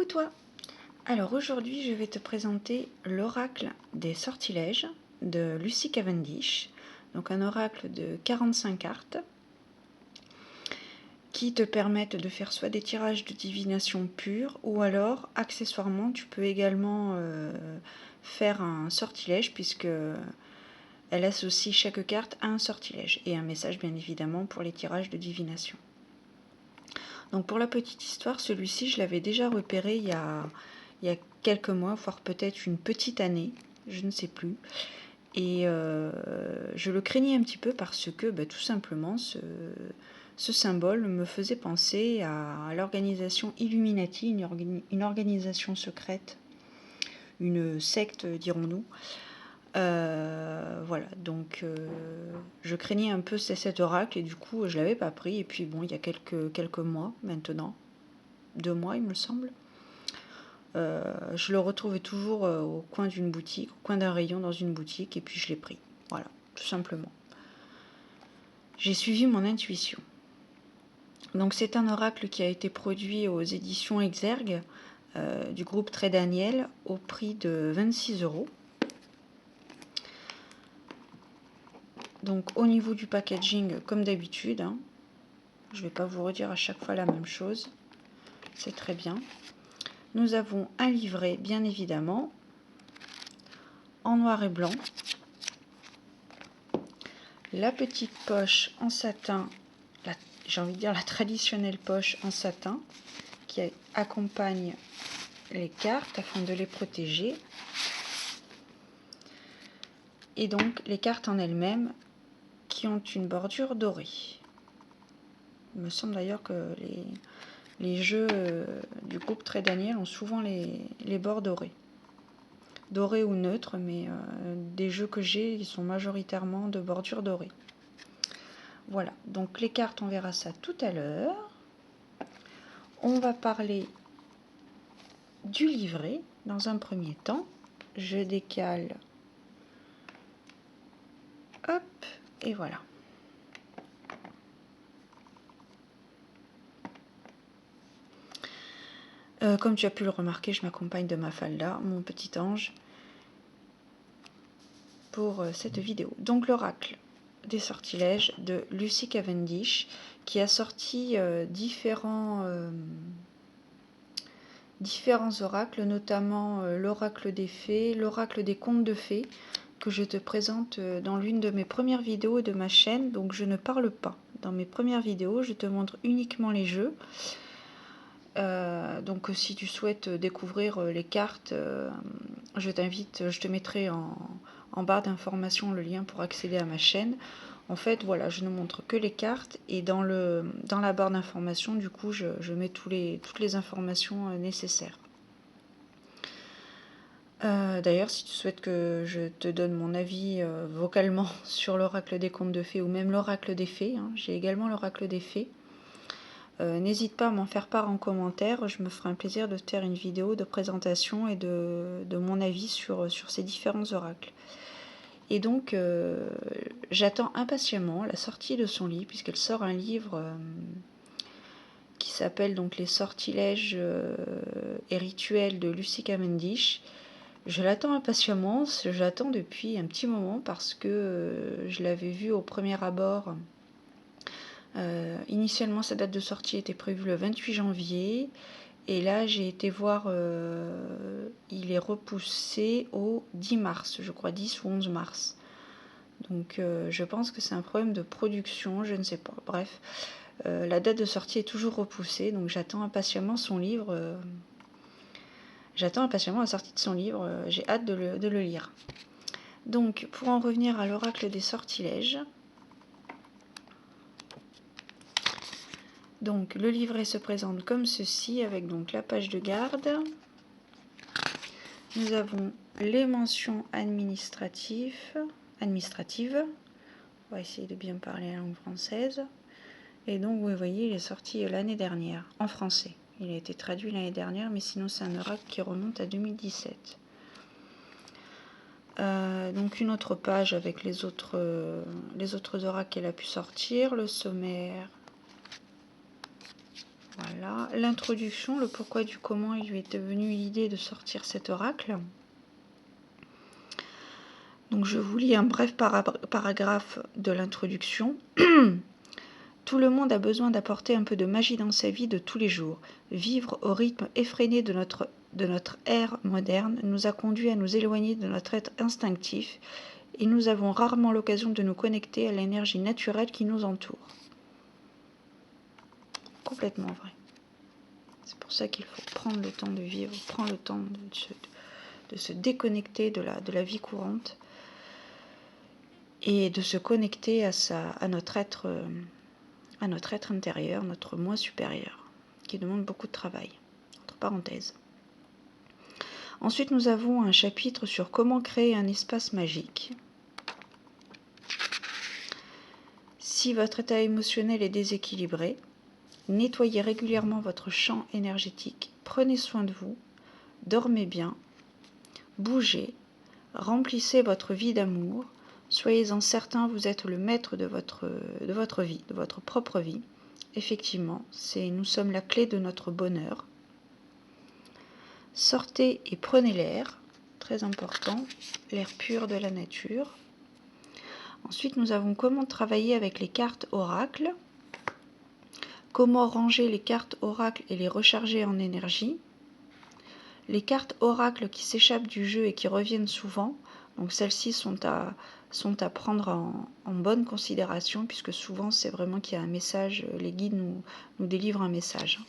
toi! Alors aujourd'hui je vais te présenter l'oracle des sortilèges de Lucy Cavendish, donc un oracle de 45 cartes qui te permettent de faire soit des tirages de divination pure ou alors accessoirement tu peux également faire un sortilège puisque elle associe chaque carte à un sortilège et un message bien évidemment pour les tirages de divination. Donc pour la petite histoire, celui-ci je l'avais déjà repéré il y a quelques mois, voire peut-être une petite année, je ne sais plus. Et je le craignais un petit peu parce que tout simplement ce symbole me faisait penser à l'organisation Illuminati, une organisation secrète, une secte dirons-nous. Voilà, donc je craignais un peu cet oracle et du coup je l'avais pas pris. Et puis bon, il y a quelques mois maintenant, 2 mois il me semble, je le retrouvais toujours au coin d'une boutique, au coin d'un rayon dans une boutique, et puis je l'ai pris. Voilà, tout simplement. J'ai suivi mon intuition. Donc c'est un oracle qui a été produit aux éditions Exergue du groupe Très Daniel au prix de 26 €. Donc au niveau du packaging, comme d'habitude, hein, je ne vais pas vous redire à chaque fois la même chose, c'est très bien. Nous avons un livret, bien évidemment, en noir et blanc. La petite poche en satin, j'ai envie de dire la traditionnelle poche en satin, qui accompagne les cartes afin de les protéger. Et donc les cartes en elles-mêmes qui ont une bordure dorée. Il me semble d'ailleurs que les jeux du groupe Très Daniel ont souvent les bords dorés. Dorés ou neutres, mais des jeux que j'ai, ils sont majoritairement de bordure dorée. Voilà, donc les cartes, on verra ça tout à l'heure. On va parler du livret dans un premier temps. Je décale. Hop, et voilà. Comme tu as pu le remarquer, je m'accompagne de Mafalda, mon petit ange, pour cette vidéo. Donc l'oracle des sortilèges de Lucy Cavendish, qui a sorti différents oracles, notamment l'oracle des fées, l'oracle des contes de fées, que je te présente dans l'une de mes premières vidéos de ma chaîne. Donc je ne parle pas. Dans mes premières vidéos, je te montre uniquement les jeux. Donc si tu souhaites découvrir les cartes, je t'invite, je te mettrai en barre d'informations le lien pour accéder à ma chaîne. En fait, voilà, je ne montre que les cartes et dans la barre d'informations, du coup, je mets toutes les informations nécessaires. D'ailleurs, si tu souhaites que je te donne mon avis vocalement sur l'oracle des contes de fées ou même l'oracle des fées, hein, j'ai également l'oracle des fées. N'hésite pas à m'en faire part en commentaire, je me ferai un plaisir de te faire une vidéo de présentation et de mon avis sur ces différents oracles. Et donc, j'attends impatiemment la sortie de son livre, puisqu'elle sort un livre qui s'appelle donc Les sortilèges et rituels de Lucy Cavendish. Je l'attends impatiemment, je l'attends depuis un petit moment parce que je l'avais vu au premier abord. Initialement, sa date de sortie était prévue le 28 janvier. Et là, j'ai été voir, il est repoussé au 10 mars, je crois, 10 ou 11 mars. Donc, je pense que c'est un problème de production, je ne sais pas. Bref, la date de sortie est toujours repoussée, donc j'attends impatiemment son livre. J'attends impatiemment la sortie de son livre, j'ai hâte de le lire. Donc, pour en revenir à l'oracle des sortilèges, donc le livret se présente comme ceci, avec donc la page de garde. Nous avons les mentions administratives. On va essayer de bien parler la langue française. Et donc, vous voyez, il est sorti l'année dernière, en français. Il a été traduit l'année dernière, mais sinon c'est un oracle qui remonte à 2017. Donc une autre page avec les autres oracles qu'elle a pu sortir, le sommaire. Voilà, l'introduction, le pourquoi du comment il lui est devenu l'idée de sortir cet oracle. Donc je vous lis un bref paragraphe de l'introduction. Tout le monde a besoin d'apporter un peu de magie dans sa vie de tous les jours. Vivre au rythme effréné de notre ère moderne nous a conduits à nous éloigner de notre être instinctif et nous avons rarement l'occasion de nous connecter à l'énergie naturelle qui nous entoure. Complètement vrai. C'est pour ça qu'il faut prendre le temps de vivre, prendre le temps de se déconnecter de la vie courante et de se connecter à notre être intérieur, notre moi supérieur, qui demande beaucoup de travail. Entre parenthèses. Ensuite, nous avons un chapitre sur comment créer un espace magique. Si votre état émotionnel est déséquilibré, nettoyez régulièrement votre champ énergétique, prenez soin de vous, dormez bien, bougez, remplissez votre vie d'amour, soyez-en certain, vous êtes le maître de votre vie, de votre propre vie. Effectivement, nous sommes la clé de notre bonheur. Sortez et prenez l'air, très important, l'air pur de la nature. Ensuite, nous avons comment travailler avec les cartes oracles, comment ranger les cartes oracles et les recharger en énergie, les cartes oracles qui s'échappent du jeu et qui reviennent souvent, donc celles-ci sont à prendre en bonne considération, puisque souvent c'est vraiment qu'il y a un message, les guides nous délivrent un message.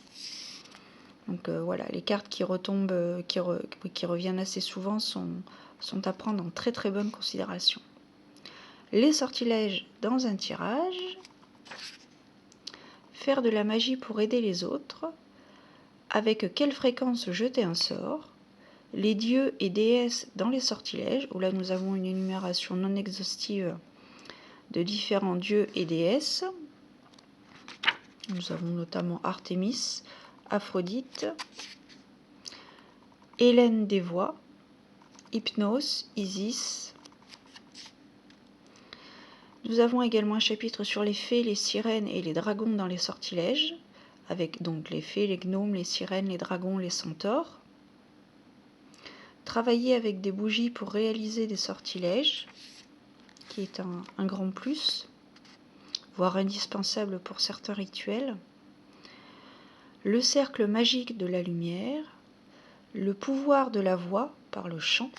Donc voilà, les cartes qui retombent, qui reviennent assez souvent sont à prendre en très très bonne considération. Les sortilèges dans un tirage, faire de la magie pour aider les autres, avec quelle fréquence jeter un sort, les dieux et déesses dans les sortilèges, où là nous avons une énumération non exhaustive de différents dieux et déesses. Nous avons notamment Artémis, Aphrodite, Hélène des Voix, Hypnos, Isis. Nous avons également un chapitre sur les fées, les sirènes et les dragons dans les sortilèges, avec donc les fées, les gnomes, les sirènes, les dragons, les centaures. Travailler avec des bougies pour réaliser des sortilèges, qui est un grand plus, voire indispensable pour certains rituels. Le cercle magique de la lumière, le pouvoir de la voix par le chant,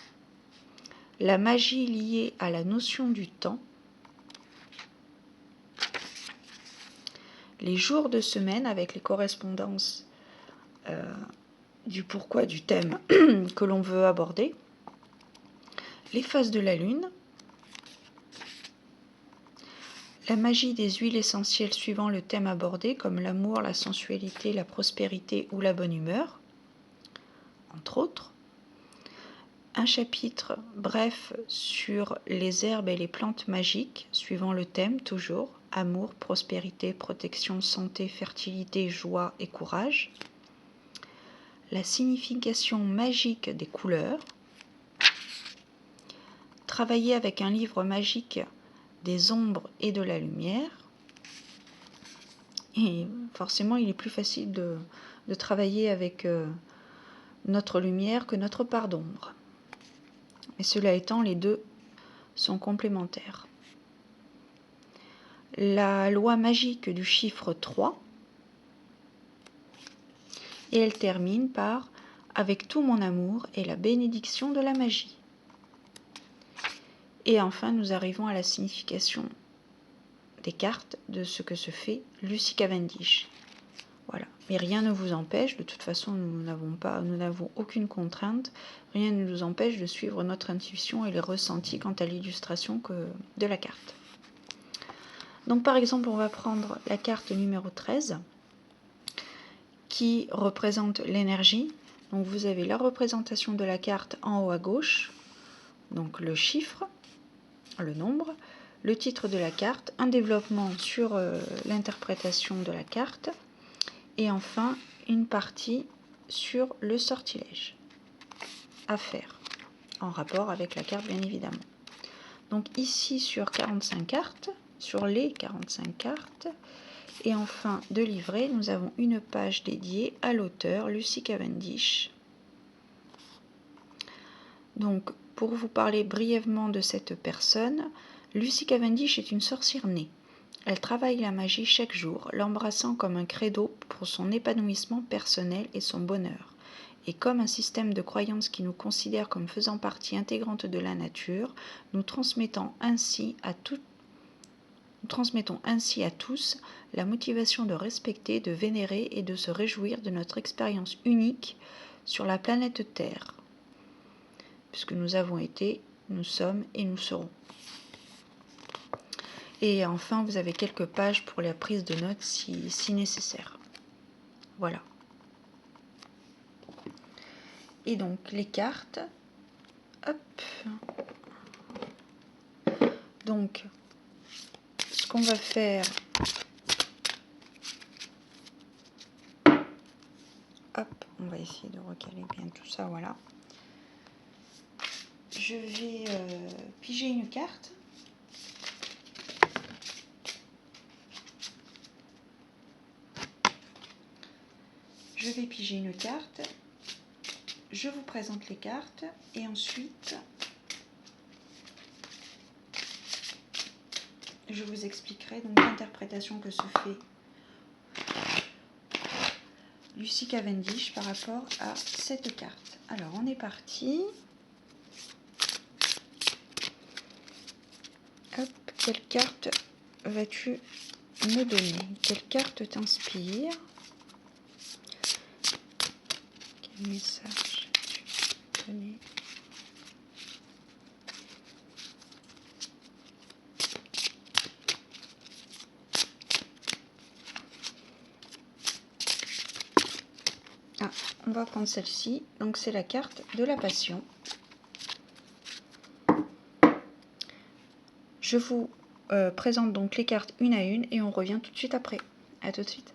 la magie liée à la notion du temps, les jours de semaine avec les correspondances du pourquoi du thème que l'on veut aborder, les phases de la lune, la magie des huiles essentielles suivant le thème abordé, comme l'amour, la sensualité, la prospérité ou la bonne humeur, entre autres. Un chapitre bref sur les herbes et les plantes magiques, suivant le thème toujours, amour, prospérité, protection, santé, fertilité, joie et courage. La signification magique des couleurs. Travailler avec un livre magique des ombres et de la lumière. Et forcément, il est plus facile de travailler avec notre lumière que notre part d'ombre. Mais cela étant, les deux sont complémentaires. La loi magique du chiffre 3. Et elle termine par « Avec tout mon amour et la bénédiction de la magie ». Et enfin, nous arrivons à la signification des cartes de ce que se fait Lucy Cavendish. Voilà. Mais rien ne vous empêche, de toute façon nous n'avons aucune contrainte, rien ne nous empêche de suivre notre intuition et les ressentis quant à l'illustration de la carte. Donc par exemple, on va prendre la carte numéro 13 qui représente l'énergie. Donc vous avez la représentation de la carte en haut à gauche, donc le chiffre, le nombre, le titre de la carte, un développement sur l'interprétation de la carte, et enfin une partie sur le sortilège à faire, en rapport avec la carte bien évidemment. Donc ici sur 45 cartes, sur les 45 cartes, Et en fin de livret, nous avons une page dédiée à l'auteur Lucy Cavendish. Donc, pour vous parler brièvement de cette personne, Lucy Cavendish est une sorcière née. Elle travaille la magie chaque jour, l'embrassant comme un credo pour son épanouissement personnel et son bonheur. Et comme un système de croyances qui nous considère comme faisant partie intégrante de la nature, nous transmettons ainsi à tous la motivation de respecter, de vénérer et de se réjouir de notre expérience unique sur la planète Terre, puisque nous avons été, nous sommes et nous serons. Et enfin, vous avez quelques pages pour la prise de notes si nécessaire. Voilà. Et donc, les cartes. Hop. Donc, ce qu'on va faire... Hop, on va essayer de recaler bien tout ça, voilà. Je vais piger une carte. Je vais piger une carte, je vous présente les cartes et ensuite je vous expliquerai donc l'interprétation que se fait Lucy Cavendish par rapport à cette carte. Alors on est parti. Hop, quelle carte vas-tu me donner? Quelle carte t'inspire? Quel message tu peux donner? Ah, on va prendre celle-ci. Donc c'est la carte de la passion. Je vous présente donc les cartes une à une et on revient tout de suite après. À tout de suite.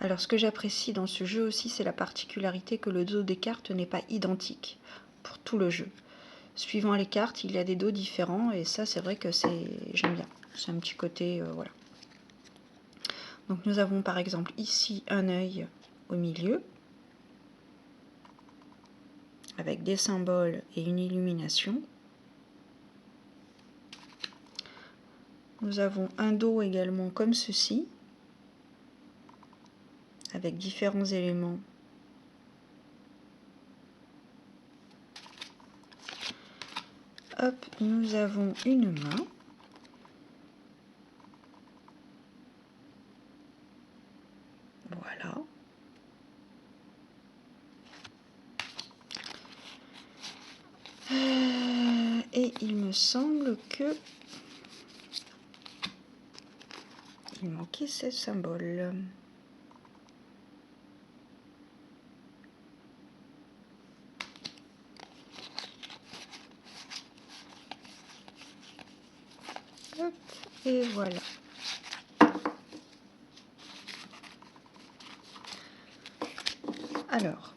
Alors ce que j'apprécie dans ce jeu aussi, c'est la particularité que le dos des cartes n'est pas identique pour tout le jeu. Suivant les cartes, il y a des dos différents et ça c'est vrai que j'aime bien. C'est un petit côté, voilà. Donc nous avons par exemple ici un œil au milieu. avec des symboles et une illumination. Nous avons un dos également comme ceci, avec différents éléments. Hop, nous avons une main. Voilà. Et il me semble que il manquait ce symbole. Hop, et voilà. Alors,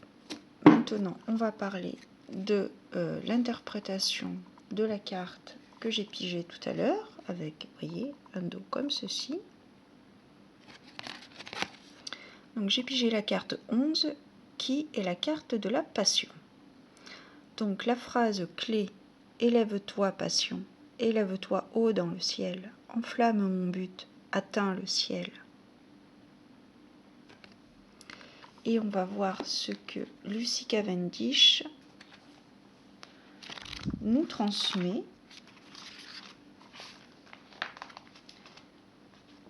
maintenant, on va parler de l'interprétation de la carte que j'ai pigée tout à l'heure, avec, vous voyez, un dos comme ceci. Donc j'ai pigé la carte 11, qui est la carte de la passion. Donc la phrase clé « Élève-toi, passion, élève-toi haut dans le ciel, enflamme mon but, atteins le ciel ». Et on va voir ce que Lucy Cavendish nous transmet.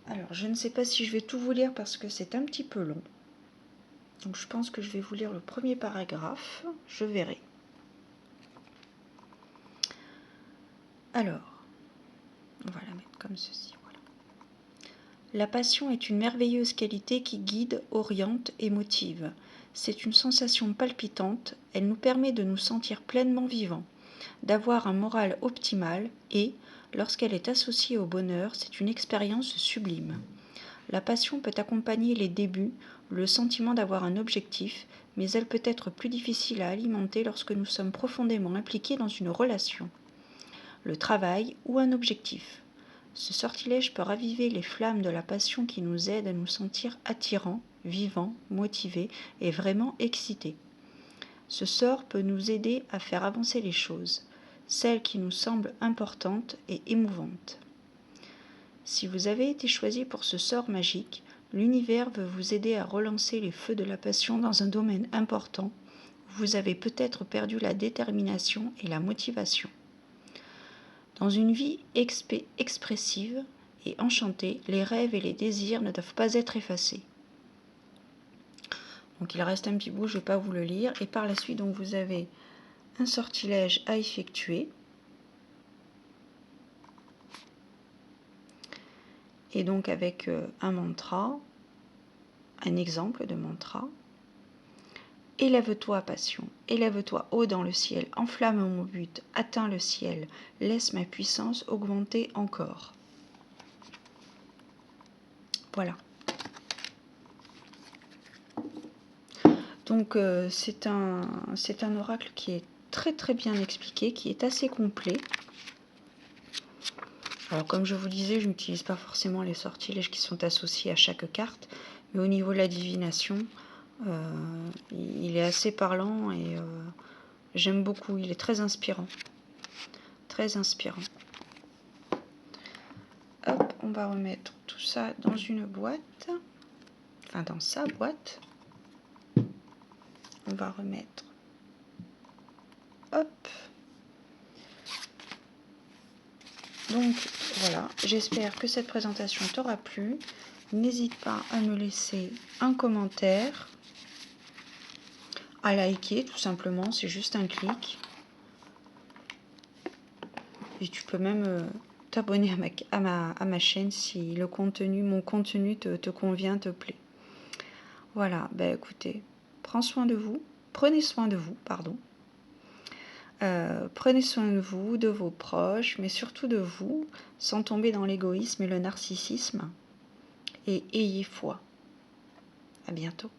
Alors, je ne sais pas si je vais tout vous lire parce que c'est un petit peu long. Donc, je pense que je vais vous lire le premier paragraphe. Je verrai. Alors, on va la mettre comme ceci. Voilà. La passion est une merveilleuse qualité qui guide, oriente et motive. C'est une sensation palpitante. Elle nous permet de nous sentir pleinement vivants, d'avoir un moral optimal et, lorsqu'elle est associée au bonheur, c'est une expérience sublime. La passion peut accompagner les débuts, le sentiment d'avoir un objectif, mais elle peut être plus difficile à alimenter lorsque nous sommes profondément impliqués dans une relation, le travail ou un objectif. Ce sortilège peut raviver les flammes de la passion qui nous aident à nous sentir attirants, vivants, motivés et vraiment excités. Ce sort peut nous aider à faire avancer les choses, celles qui nous semblent importantes et émouvantes. Si vous avez été choisi pour ce sort magique, l'univers veut vous aider à relancer les feux de la passion dans un domaine important où vous avez peut-être perdu la détermination et la motivation. Dans une vie expressive et enchantée, les rêves et les désirs ne doivent pas être effacés. Donc il reste un petit bout, je ne vais pas vous le lire. Et par la suite, donc, vous avez un sortilège à effectuer. Et donc avec un mantra, un exemple de mantra. Élève-toi, passion, élève-toi haut dans le ciel, enflamme mon but, atteins le ciel, laisse ma puissance augmenter encore. Voilà. Donc c'est un oracle qui est très très bien expliqué, qui est assez complet. Alors comme je vous disais, je n'utilise pas forcément les sortilèges qui sont associés à chaque carte, mais au niveau de la divination, il est assez parlant et j'aime beaucoup, il est très inspirant. Très inspirant. Hop, on va remettre tout ça dans une boîte, enfin dans sa boîte. On va remettre, hop. Donc voilà, j'espère que cette présentation t'aura plu. N'hésite pas à me laisser un commentaire, à liker tout simplement, c'est juste un clic. Et tu peux même t'abonner à ma chaîne si le contenu, mon contenu te convient, te plaît. Voilà, ben écoutez, prenez soin de vous, pardon. Prenez soin de vous, de vos proches, mais surtout de vous, sans tomber dans l'égoïsme et le narcissisme. Et ayez foi. À bientôt.